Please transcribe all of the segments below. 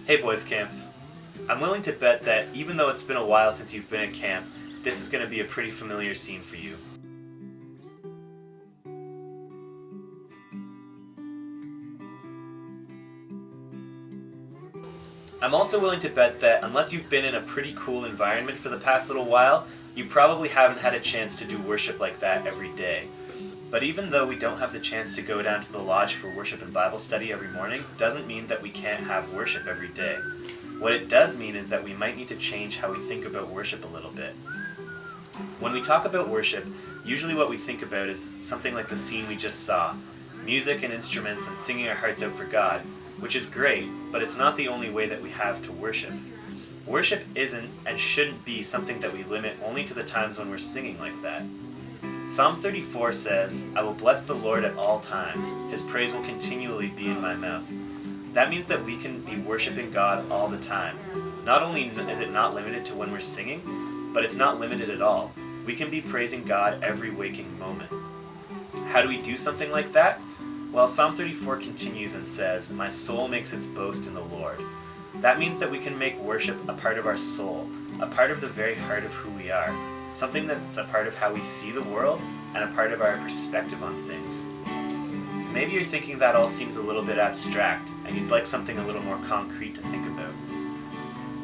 Hey boys camp. I'm willing to bet that even though it's been a while since you've been at camp, this is going to be a pretty familiar scene for you. I'm also willing to bet that unless you've been in a pretty cool environment for the past little while, you probably haven't had a chance to do worship like that every day. But even though we don't have the chance to go down to the lodge for worship and Bible study every morning, doesn't mean that we can't have worship every day. What it does mean is that we might need to change how we think about worship a little bit. When we talk about worship, usually what we think about is something like the scene we just saw, music and instruments and singing our hearts out for God, which is great, but it's not the only way that we have to worship. Worship isn't and shouldn't be something that we limit only to the times when we're singing like that. Psalm 34 says, "I will bless the Lord at all times. His praise will continually be in my mouth." That means that we can be worshiping God all the time. Not only is it not limited to when we're singing, but it's not limited at all. We can be praising God every waking moment. How do we do something like that? Well, Psalm 34 continues and says, "My soul makes its boast in the Lord." That means that we can make worship a part of our soul, a part of the very heart of who we are, something that's a part of how we see the world and a part of our perspective on things. Maybe you're thinking that all seems a little bit abstract and you'd like something a little more concrete to think about.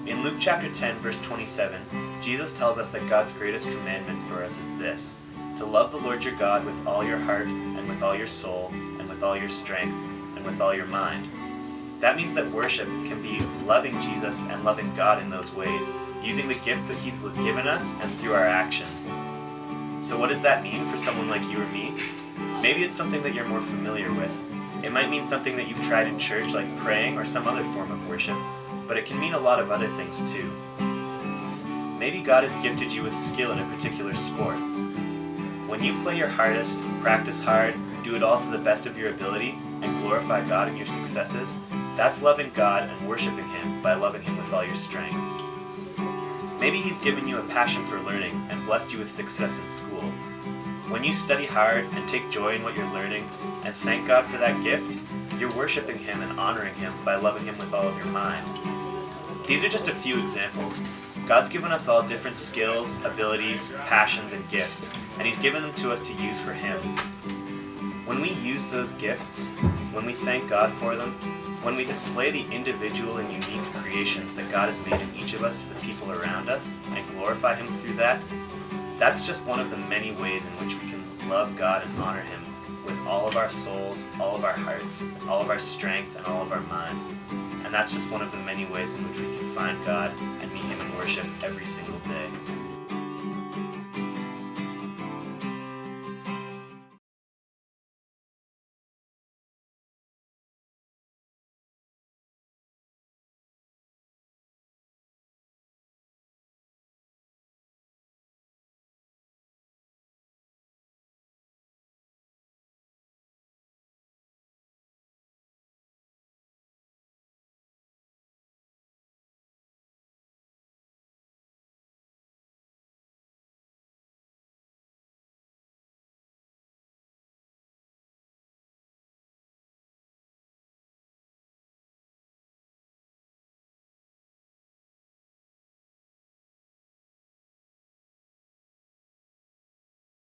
In Luke chapter 10, verse 27, Jesus tells us that God's greatest commandment for us is this: to love the Lord your God with all your heart and with all your soul and with all your strength and with all your mind. That means that worship can be loving Jesus and loving God in those ways, using the gifts that He's given us and through our actions. So what does that mean for someone like you or me? Maybe it's something that you're more familiar with. It might mean something that you've tried in church, like praying or some other form of worship, but it can mean a lot of other things too. Maybe God has gifted you with skill in a particular sport. When you play your hardest, practice hard, do it all to the best of your ability, and glorify God in your successes, that's loving God and worshiping Him by loving Him with all your strength. Maybe He's given you a passion for learning and blessed you with success in school. When you study hard and take joy in what you're learning and thank God for that gift, you're worshiping Him and honoring Him by loving Him with all of your mind. These are just a few examples. God's given us all different skills, abilities, passions, and gifts, and He's given them to us to use for Him. When we use those gifts, when we thank God for them, when we display the individual and unique creations that God has made in each of us to the people around us and glorify Him through that, that's just one of the many ways in which we can love God and honor Him with all of our souls, all of our hearts, all of our strength, and all of our minds. And that's just one of the many ways in which we can find God and meet Him in worship every single day.